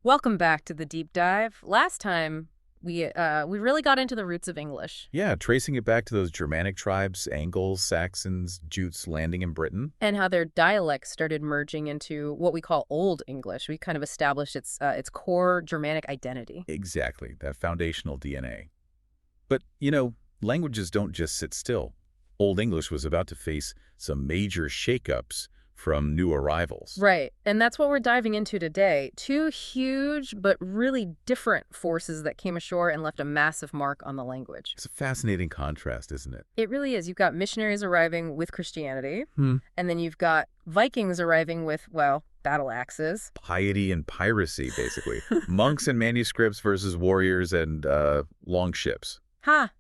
Welcome back to the deep dive. Last time, we really got into the roots of English Yeah, tracing it back to those Germanic tribes, Anglo-Saxons, Jutes landing in Britain. and how their dialects started merging into what we call Old English. We kind of established its core Germanic identity. Exactly, that foundational DNA. But, languages don't just sit still. Old English was about to face some major shakeups from new arrivals. Right, and that's what we're diving into today. Two huge but really different forces that came ashore and left a massive mark on the language. It's a fascinating contrast, isn't it? It really is. You've got missionaries arriving with Christianity, Hmm. and then you've got Vikings arriving with, well, battle axes. Piety and piracy, basically. Monks and manuscripts versus warriors and long ships.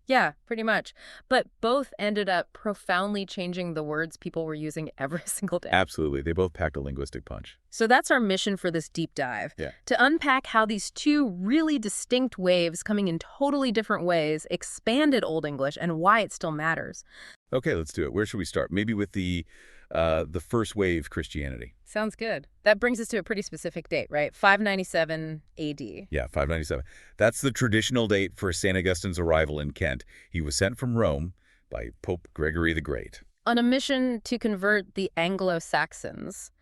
Yeah, pretty much. But both ended up profoundly changing the words people were using every single day. Absolutely, they both packed a linguistic punch. So that's our mission for this deep dive. Yeah. To unpack how these two really distinct waves coming in totally different ways expanded Old English and why it still matters. Okay, let's do it. Where should we start? Maybe with the first wave Christianity. Sounds good. That brings us to a pretty specific date, right? 597 AD. Yeah, 597. That's the traditional date for St. Augustine's arrival in Kent. He was sent from Rome by Pope Gregory the Great. On a mission to convert the Anglo-Saxons.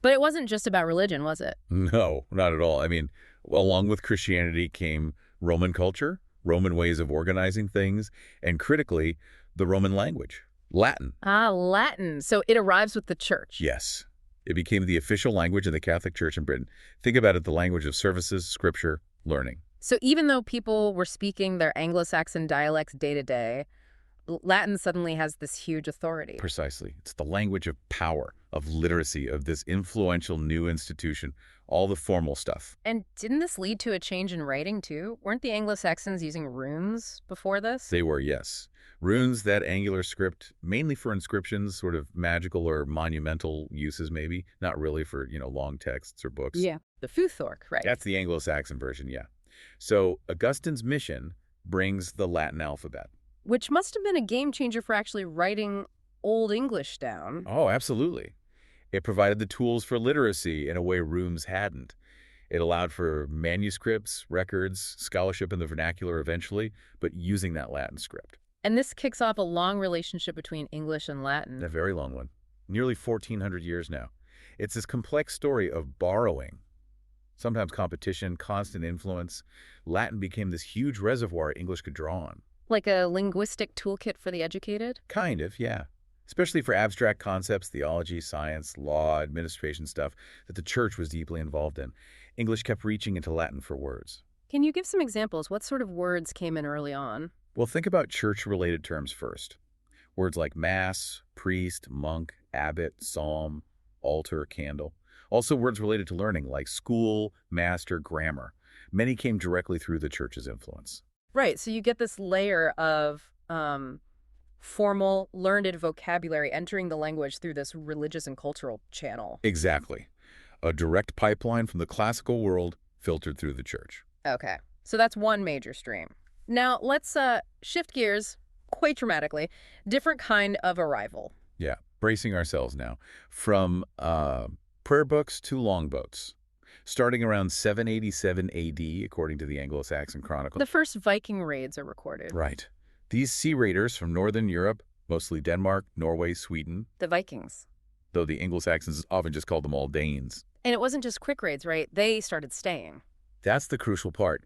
But it wasn't just about religion, was it? No, not at all. I mean, along with Christianity came Roman culture, Roman ways of organizing things, and critically, the Roman language, Latin. Latin. So it arrives with the church. Yes. It became the official language of the Catholic Church in Britain. Think about it, the language of services, scripture, learning. So even though people were speaking their Anglo-Saxon dialects day to day, Latin suddenly has this huge authority. Precisely. It's the language of power, of literacy, of this influential new institution, all the formal stuff. And didn't this lead to a change in writing, too? Weren't the Anglo-Saxons using runes before this? They were, yes. Runes, that angular script, mainly for inscriptions, sort of magical or monumental uses maybe, not really for, long texts or books. Yeah. The Futhorc, right? That's the Anglo-Saxon version, yeah. So Augustine's mission brings the Latin alphabet. Which must have been a game changer for actually writing Old English down. Oh, absolutely. It provided the tools for literacy in a way runes hadn't. It allowed for manuscripts, records, scholarship in the vernacular eventually, but using that Latin script. And this kicks off a long relationship between English and Latin. A very long one. Nearly 1,400 years now. It's this complex story of borrowing. Sometimes competition, constant influence. Latin became this huge reservoir English could draw on. Like a linguistic toolkit for the educated? Kind of, yeah. Especially for abstract concepts, theology, science, law, administration stuff that the church was deeply involved in. English kept reaching into Latin for words. Can you give some examples? What sort of words came in early on? Well, think about church-related terms first. Words like mass, priest, monk, abbot, psalm, altar, candle. Also words related to learning like school, master, grammar. Many came directly through the church's influence. Right, so you get this layer of formal, learned vocabulary entering the language through this religious and cultural channel. Exactly. A direct pipeline from the classical world filtered through the church. Okay, so that's one major stream. Now, let's shift gears quite dramatically. Different kind of arrival. Yeah, bracing ourselves now. From prayer books to longboats. Starting around 787 AD, according to the Anglo-Saxon Chronicle. The first Viking raids are recorded. Right. These sea raiders from northern Europe, mostly Denmark, Norway, Sweden, The Vikings. though the Anglo-Saxons often just called them all Danes. And it wasn't just quick raids, right? They started staying. That's the crucial part.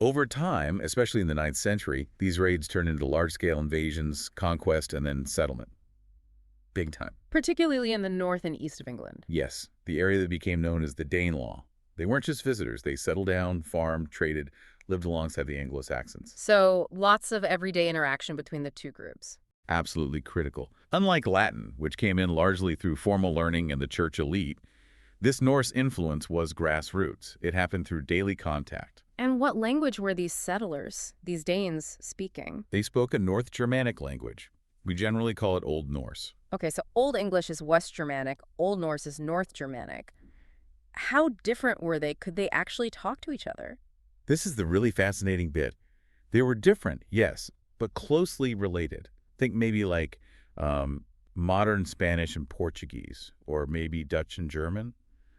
Over time, especially in the 9th century, these raids turned into large-scale invasions, conquest, and then settlement. Big time. Particularly in the north and east of England. Yes, the area that became known as the Danelaw. They weren't just visitors. They settled down, farmed, traded, lived alongside the Anglo-Saxons. So lots of everyday interaction between the two groups. Absolutely critical. Unlike Latin, which came in largely through formal learning and the church elite, this Norse influence was grassroots. It happened through daily contact. And what language were these settlers, these Danes, speaking? They spoke a North Germanic language. We generally call it Old Norse. Okay, so Old English is West Germanic, Old Norse is North Germanic. How different were they? Could they actually talk to each other? This is the really fascinating bit. They were different, yes, but closely related. Think maybe like modern Spanish and Portuguese, or maybe Dutch and German.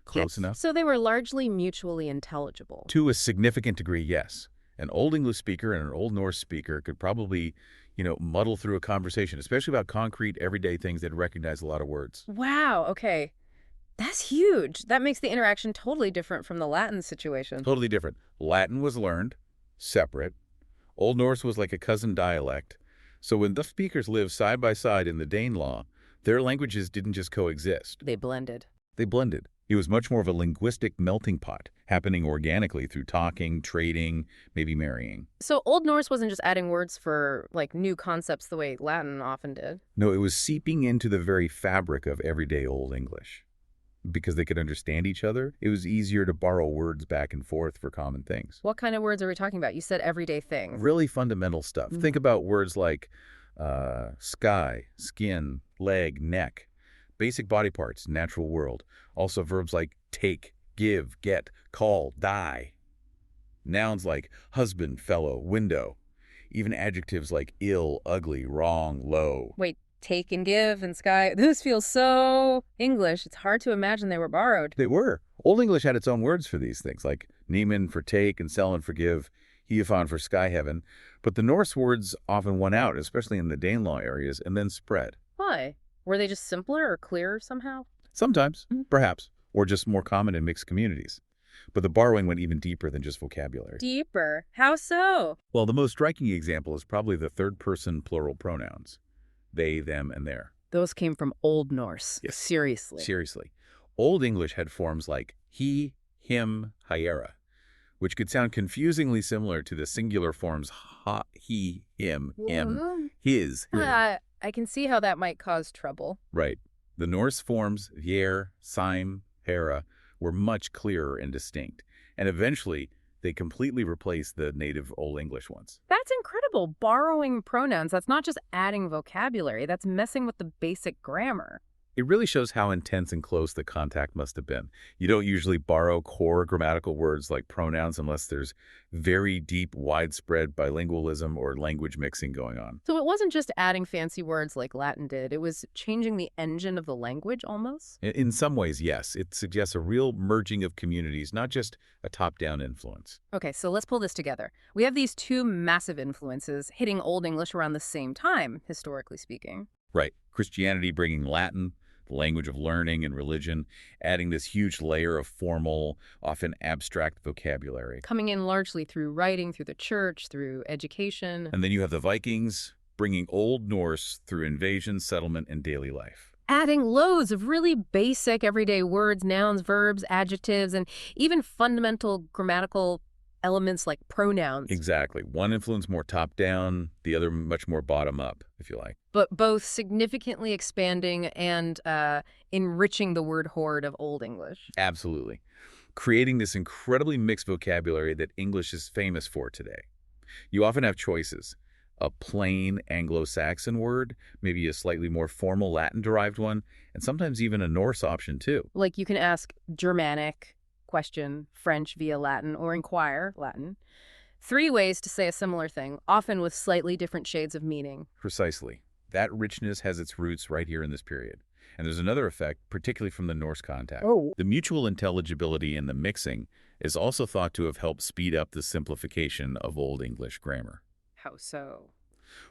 Close enough? So they were largely mutually intelligible. To a significant degree, yes. An Old English speaker and an Old Norse speaker could probably, muddle through a conversation, especially about concrete, everyday things that recognize a lot of words. Wow, okay. That's huge. That makes the interaction totally different from the Latin situation. Totally different. Latin was learned, separate. Old Norse was like a cousin dialect. So when the speakers lived side by side in the Danelaw, their languages didn't just coexist. They blended. They blended. It was much more of a linguistic melting pot, happening organically through talking, trading, maybe marrying. So Old Norse wasn't just adding words for, like, new concepts the way Latin often did. No, it was seeping into the very fabric of everyday Old English. Because they could understand each other, it was easier to borrow words back and forth for common things. What kind of words are we talking about? You said everyday things. Really fundamental stuff. Think about words like sky, skin, leg, neck. Basic body parts, natural world. Also verbs like take, give, get, call, die. Nouns like husband, fellow, window. Even adjectives like ill, ugly, wrong, low. Wait, take and give and sky. This feels so English. It's hard to imagine they were borrowed. They were. Old English had its own words for these things, like Niemann for take and Sellen for give, Hiafan for sky heaven. But the Norse words often won out, especially in the Danelaw areas, and then spread. Why? Were they just simpler or clearer somehow? Sometimes, perhaps, or just more common in mixed communities. But the borrowing went even deeper than just vocabulary. Deeper? How so? Well, the most striking example is probably the third-person plural pronouns. They, them, and their. Those came from Old Norse. Yes. Seriously. Seriously. Old English had forms like he, him, hiera, which could sound confusingly similar to the singular forms ha, he, him, his. I can see how that might cause trouble. Right. The Norse forms vjer, seim, hera were much clearer and distinct, and eventually they completely replaced the native Old English ones. That's incredible. Borrowing pronouns. That's not just adding vocabulary. That's messing with the basic grammar. It really shows how intense and close the contact must have been. You don't usually borrow core grammatical words like pronouns unless there's very deep, widespread bilingualism or language mixing going on. So it wasn't just adding fancy words like Latin did. It was changing the engine of the language almost? In some ways, yes. It suggests a real merging of communities, not just a top-down influence. Okay, so let's pull this together. We have these two massive influences hitting Old English around the same time, historically speaking. Right. Christianity bringing Latin, the language of learning and religion, adding this huge layer of formal, often abstract vocabulary. Coming in largely through writing, through the church, through education. And then you have the Vikings bringing Old Norse through invasion, settlement, and daily life. Adding loads of really basic everyday words, nouns, verbs, adjectives, and even fundamental grammatical elements like pronouns. Exactly. One influence more top-down, the other much more bottom-up, if you like. But both significantly expanding and enriching the word hoard of Old English. Absolutely. Creating this incredibly mixed vocabulary that English is famous for today. You often have choices. A plain Anglo-Saxon word, maybe a slightly more formal Latin-derived one, and sometimes even a Norse option too. Like you can ask Germanic, question French via Latin, or inquire Latin. 3 ways to say a similar thing, often with slightly different shades of meaning. Precisely. That richness has its roots right here in this period. And there's another effect, particularly from the Norse contact. The mutual intelligibility in the mixing is also thought to have helped speed up the simplification of Old English grammar. How so?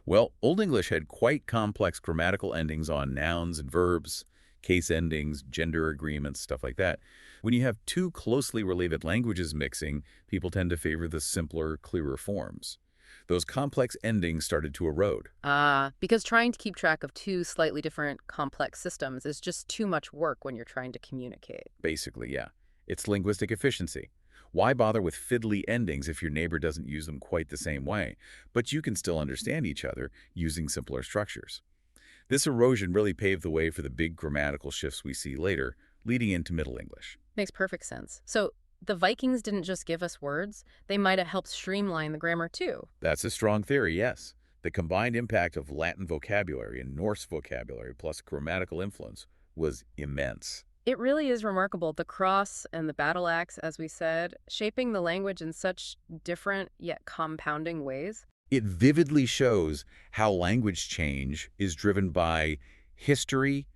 Well, Old English had quite complex grammatical endings on nouns and verbs, case endings, gender agreements, stuff like that. When you have two closely related languages mixing, people tend to favor the simpler, clearer forms. Those complex endings started to erode. Because trying to keep track of 2 slightly different complex systems is just too much work when you're trying to communicate. Basically, yeah. It's linguistic efficiency. Why bother with fiddly endings if your neighbor doesn't use them quite the same way, but you can still understand each other using simpler structures? This erosion really paved the way for the big grammatical shifts we see later, leading into Middle English. Makes perfect sense. So the Vikings didn't just give us words, they might have helped streamline the grammar too. That's a strong theory, yes. The combined impact of Latin vocabulary and Norse vocabulary plus grammatical influence was immense. It really is remarkable, the cross and the battle axe, as we said, shaping the language in such different yet compounding ways. It vividly shows how language change is driven by history,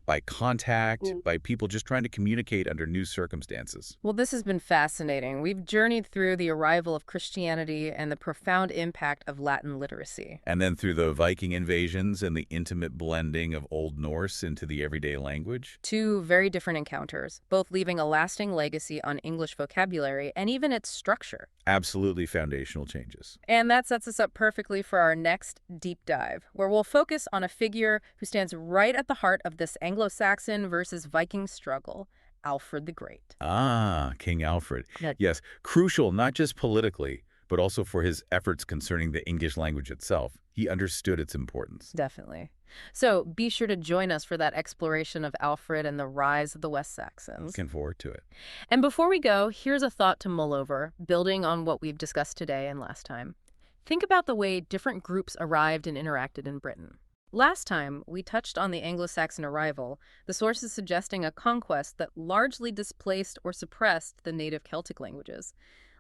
by contact, Mm. by people just trying to communicate under new circumstances. Well, this has been fascinating. We've journeyed through the arrival of Christianity and the profound impact of Latin literacy. And then through the Viking invasions and the intimate blending of Old Norse into the everyday language. Two very different encounters, both leaving a lasting legacy on English vocabulary and even its structure. Absolutely foundational changes. And that sets us up perfectly for our next deep dive, where we'll focus on a figure who stands right at the heart of this Anglo-Saxon versus Viking struggle, Alfred the Great. Ah, King Alfred. Yeah. Yes, crucial not just politically, but also for his efforts concerning the English language itself. He understood its importance. Definitely. So be sure to join us for that exploration of Alfred and the rise of the West Saxons. Looking forward to it. And before we go, here's a thought to mull over, building on what we've discussed today and last time. Think about the way different groups arrived and interacted in Britain. Last time, we touched on the Anglo-Saxon arrival, the sources suggesting a conquest that largely displaced or suppressed the native Celtic languages,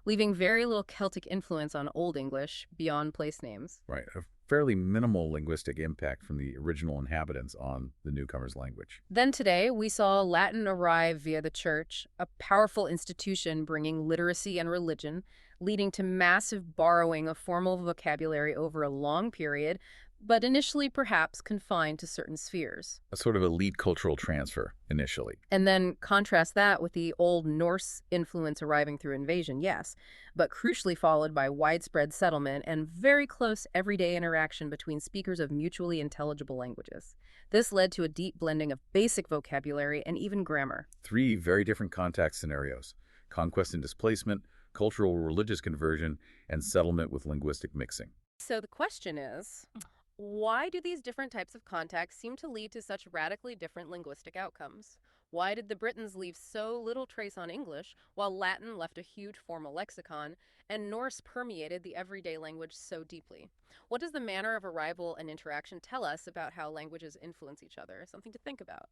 leaving very little Celtic influence on Old English beyond place names. Right. A fairly minimal linguistic impact from the original inhabitants on the newcomer's language. Then today, we saw Latin arrive via the church, a powerful institution bringing literacy and religion, leading to massive borrowing of formal vocabulary over a long period, but initially perhaps confined to certain spheres. A sort of elite cultural transfer, initially. And then contrast that with the Old Norse influence arriving through invasion, yes, but crucially followed by widespread settlement and very close everyday interaction between speakers of mutually intelligible languages. This led to a deep blending of basic vocabulary and even grammar. 3 very different contact scenarios: conquest and displacement, cultural religious conversion, and settlement with linguistic mixing. So the question is, why do these different types of contacts seem to lead to such radically different linguistic outcomes? Why did the Britons leave so little trace on English, while Latin left a huge formal lexicon, and Norse permeated the everyday language so deeply? What does the manner of arrival and interaction tell us about how languages influence each other? Something to think about.